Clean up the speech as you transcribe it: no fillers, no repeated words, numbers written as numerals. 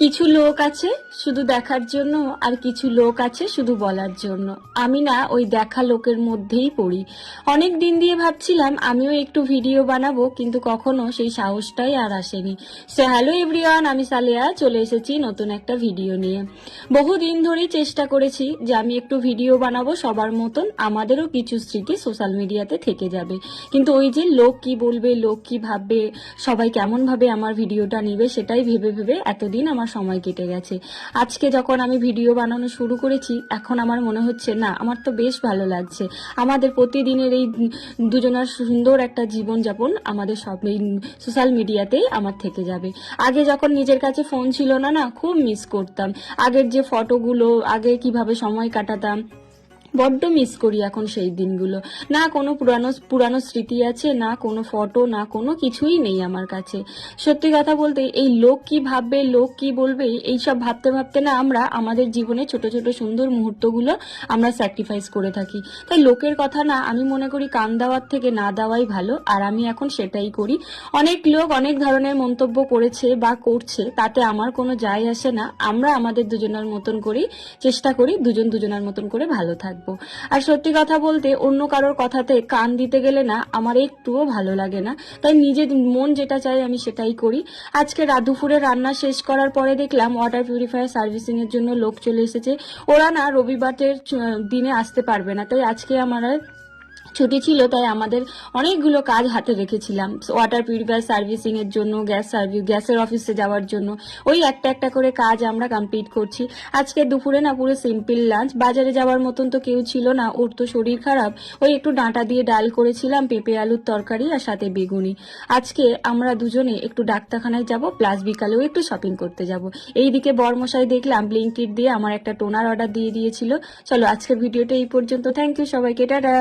কিছু লোক আছে শুধু দেখার জন্য, আর কিছু লোক আছে শুধু বলার জন্য। আমি না ওই দেখা লোকের মধ্যেই পড়ি। অনেক দিন দিয়ে ভাবছিলাম আমিও একটু ভিডিও বানাবো, কিন্তু কখনো সেই সাহসটাই আর আসেনি। হ্যালো এভরিওয়ান, আমি সালেয়া চলে এসেছি নতুন একটা ভিডিও নিয়ে। বহুদিন ধরেই চেষ্টা করেছি যে আমি একটু ভিডিও বানাবো সবার মতন, আমাদেরও কিছু স্মৃতি সোশ্যাল মিডিয়াতে থেকে যাবে। কিন্তু ওই যে লোক কি বলবে, লোক কি ভাববে, সবাই কেমন ভাবে আমার ভিডিওটা নিবে, সেটাই ভেবে ভেবে এতদিন আমার সময় কেটে গেছে। আজকে যখন আমি ভিডিও বানানো শুরু করেছি, এখন আমার মনে হচ্ছে না, আমার তো বেশ ভালো লাগছে। আমাদের প্রতিদিনের এই দুজনের সুন্দর একটা জীবনযাপন আমাদের সব এই সোশ্যাল মিডিয়াতেই আমার থেকে যাবে। আগে যখন নিজের কাছে ফোন ছিল না, খুব মিস করতাম আগের যে ফটোগুলো, আগে কিভাবে সময় কাটাতাম, বড্ড মিস করি এখন সেই দিনগুলো। না কোনো পুরানো পুরানো স্মৃতি আছে, না কোনো ফটো, না কোনো কিছুই নেই আমার কাছে। সত্যি কথা বলতে এই লোক কি ভাববে, লোক কি বলবে, এইসব ভাবতে ভাবতে না আমরা আমাদের জীবনে ছোট ছোট সুন্দর মুহূর্তগুলো আমরা স্যাক্রিফাইস করে থাকি। তাই লোকের কথা না, আমি মনে করি কান দেওয়ার থেকে না দেওয়াই ভালো, আর আমি এখন সেটাই করি। অনেক লোক অনেক ধরনের মন্তব্য করেছে বা করছে, তাতে আমার কোনো যায় আসে না। আমরা আমাদের দুজনের মতন করেই চেষ্টা করি দুজন দুজনের মতন করে ভালো থাকবো। আর সত্যি কথা বলতে অন্য কারোর কথাতে কান দিতে গেলে না আমার একটুও ভালো লাগে না। তাই নিজের মন যেটা চাই আমি সেটাই করি। আজকে দুপুরে রান্না শেষ করার পরে দেখলাম ওয়াটার পিউরিফায়ার সার্ভিসিং এর জন্য লোক চলে এসেছে। ওরা না রবিবারের দিনে আসতে পারবে না, তাই আজকে আমার ছুটি ছিল, তাই আমাদের অনেকগুলো কাজ হাতে রেখেছিলাম ওয়াটার পিউরিফায়ার সার্ভিসিং এর জন্য, গ্যাসের অফিসে যাওয়ার জন্য। ওই একটা একটা করে কাজ আমরা কমপ্লিট করছি। আজকে দুপুরে না পুরো সিম্পল লাঞ্চ, বাজারে যাওয়ার মতন তো কেউ ছিল না, ওর তো শরীর খারাপ। ওই একটু ডাঁটা দিয়ে ডাল করেছিলাম, পেঁপে আলুর তরকারি আর সাথে বেগুনি। আজকে আমরা দুজনে একটু ডাক্তারখানায় যাব, প্লাস বিকালেও একটু শপিং করতে যাব। এইদিকে বরমশাই দেখলাম ব্লিঙ্কিট দিয়ে আমার একটা টোনার অর্ডার দিয়ে দিয়েছিল। চলো আজকের ভিডিওটা এই পর্যন্ত। থ্যাংক ইউ সবাইকে, টাটা।